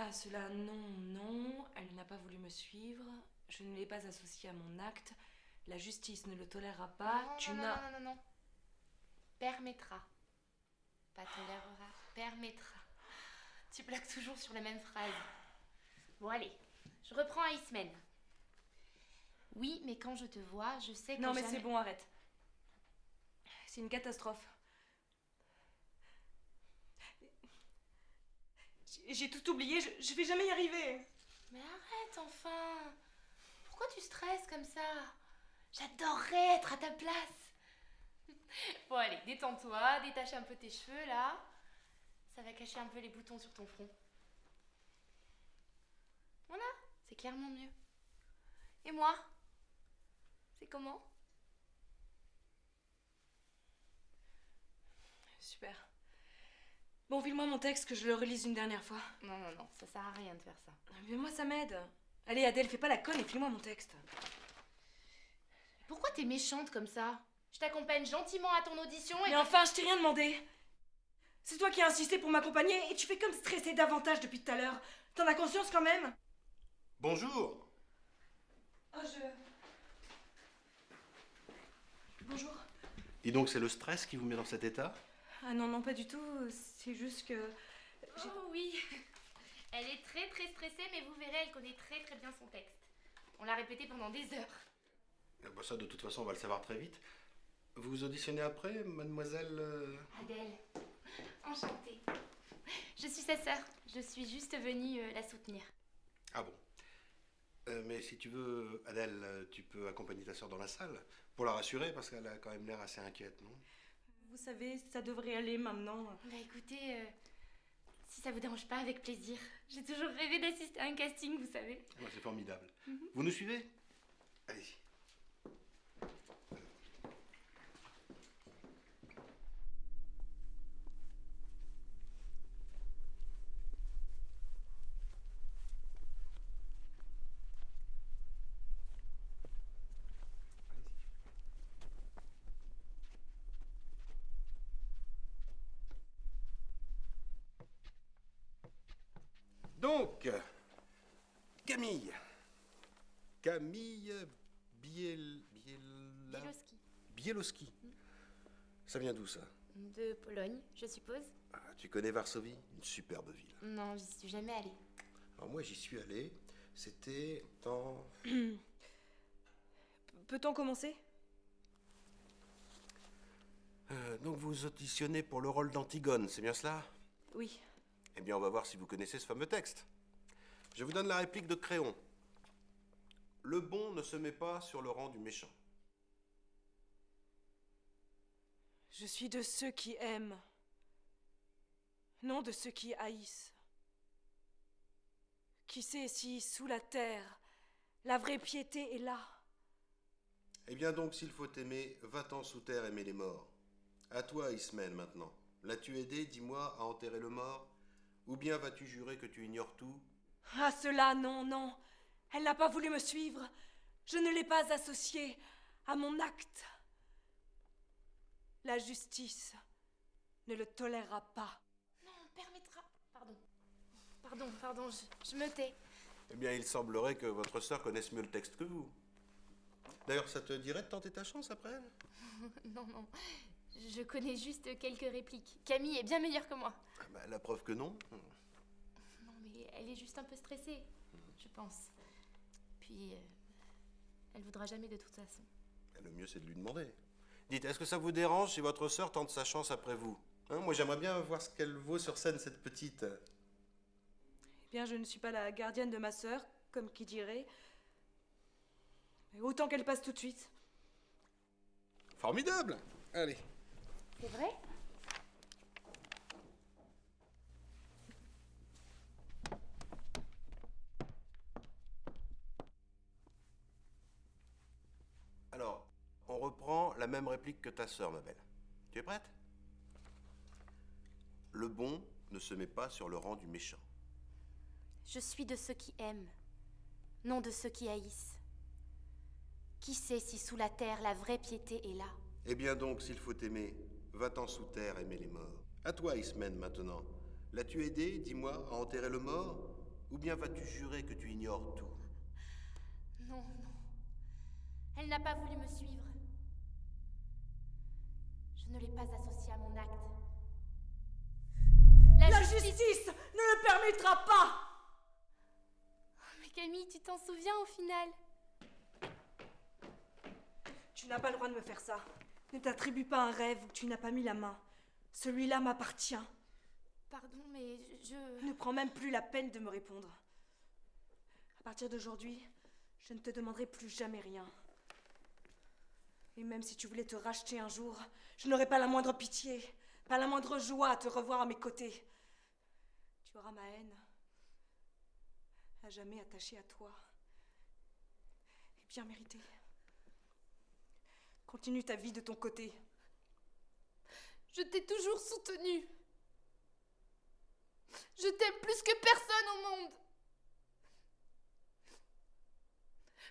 Ah, cela, non, non. Elle n'a pas voulu me suivre. Je ne l'ai pas associée à mon acte. La justice ne le tolérera pas. Non, Tu non, non, n'as... non, non, non, non. Permettra. Pas tolérera, permettra. Tu bloques toujours sur la même phrase. Bon, allez, je reprends à Ismen. Oui, mais quand je te vois, je sais que Non, mais jamais... c'est bon, arrête. C'est une catastrophe. J'ai tout oublié, je vais jamais y arriver. Mais arrête, enfin. Pourquoi tu stresses comme ça? J'adorerais être à ta place. Bon, allez, détends-toi, détache un peu tes cheveux, là. Ça va cacher un peu les boutons sur ton front. Voilà, c'est clairement mieux. Et moi? C'est comment? Super. Bon, file-moi mon texte que je le relise une dernière fois. Non, non, non, ça sert à rien de faire ça. Mais moi, ça m'aide. Allez, Adèle, fais pas la conne et file-moi mon texte. Pourquoi t'es méchante comme ça? Je t'accompagne gentiment à ton audition et... Mais enfin, je t'ai rien demandé. C'est toi qui as insisté pour m'accompagner et tu fais comme stresser davantage depuis tout à l'heure. T'en as conscience quand même? Bonjour. Oh, Bonjour. Dis donc, c'est le stress qui vous met dans cet état? Ah non, non, pas du tout. C'est juste que... Oh oui. Elle est très très stressée, mais vous verrez, elle connaît très très bien son texte. On l'a répété pendant des heures. Bah ça, de toute façon, on va le savoir très vite. Vous auditionnez après, mademoiselle Adèle, enchantée. Je suis sa sœur. Je suis juste venue la soutenir. Ah bon. Mais si tu veux, Adèle, tu peux accompagner ta sœur dans la salle pour la rassurer parce qu'elle a quand même l'air assez inquiète, non? Vous savez, ça devrait aller maintenant. Bah écoutez, si ça vous dérange pas, avec plaisir. J'ai toujours rêvé d'assister à un casting, vous savez. Ouais, c'est formidable. Vous nous suivez? Allez-y. Donc, Camille. Camille Bielowski. Bielowski. Ça vient d'où, ça? De Pologne, je suppose. Ah, tu connais Varsovie? Une superbe ville. Non, j'y suis jamais allée. Alors moi, j'y suis allé. C'était en... Peut-on commencer? Donc vous auditionnez pour le rôle d'Antigone, c'est bien cela? Oui. Eh bien, on va voir si vous connaissez ce fameux texte. Je vous donne la réplique de Créon. Le bon ne se met pas sur le rang du méchant. Je suis de ceux qui aiment, non de ceux qui haïssent. Qui sait si, sous la terre, la vraie piété est là? Eh bien donc, s'il faut aimer, va-t'en sous terre aimer les morts. À toi, Ismène, maintenant. L'as-tu aidé, dis-moi, à enterrer le mort? Ou bien vas-tu jurer que tu ignores tout? Ah, cela, non, non. Elle n'a pas voulu me suivre. Je ne l'ai pas associée à mon acte. La justice ne le tolérera pas. Non, on permettra. Pardon, je me tais. Eh bien, il semblerait que votre sœur connaisse mieux le texte que vous. D'ailleurs, ça te dirait de tenter ta chance après elle? Non, non. Je connais juste quelques répliques. Camille est bien meilleure que moi. Ah bah, la preuve que non. Non, mais elle est juste un peu stressée, je pense. Puis, elle voudra jamais de toute façon. Le mieux, c'est de lui demander. Dites, est-ce que ça vous dérange si votre sœur tente sa chance après vous? Moi, j'aimerais bien voir ce qu'elle vaut sur scène, cette petite. Eh bien, je ne suis pas la gardienne de ma sœur, comme qui dirait. Mais autant qu'elle passe tout de suite. Formidable! Allez. C'est vrai? Alors, on reprend la même réplique que ta sœur, ma belle. Tu es prête? Le bon ne se met pas sur le rang du méchant. Je suis de ceux qui aiment, non de ceux qui haïssent. Qui sait si sous la terre la vraie piété est là? Eh bien donc, s'il faut aimer, va-t'en sous terre aimer les morts. À toi, Ismène, maintenant. L'as-tu aidé, dis-moi, à enterrer le mort? Ou bien vas-tu jurer que tu ignores tout? Non, non. Elle n'a pas voulu me suivre. Je ne l'ai pas associée à mon acte. La justice ne le permettra pas! Mais Camille, tu t'en souviens au final? Tu n'as pas le droit de me faire ça. Ne t'attribue pas un rêve où tu n'as pas mis la main. Celui-là m'appartient. Pardon, mais je... Ne prends même plus la peine de me répondre. À partir d'aujourd'hui, je ne te demanderai plus jamais rien. Et même si tu voulais te racheter un jour, je n'aurai pas la moindre pitié, pas la moindre joie à te revoir à mes côtés. Tu auras ma haine, à jamais attachée à toi. Et bien méritée. Continue ta vie de ton côté. Je t'ai toujours soutenue. Je t'aime plus que personne au monde.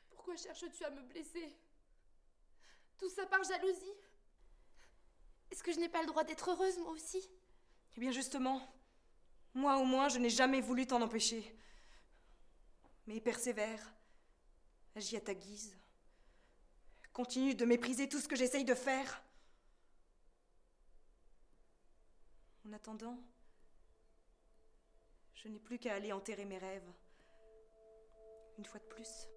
Pourquoi cherches-tu à me blesser? Tout ça par jalousie? Est-ce que je n'ai pas le droit d'être heureuse, moi aussi? Eh bien justement, moi au moins, je n'ai jamais voulu t'en empêcher. Mais persévère, agis à ta guise. Continue de mépriser tout ce que j'essaye de faire. En attendant, je n'ai plus qu'à aller enterrer mes rêves. Une fois de plus.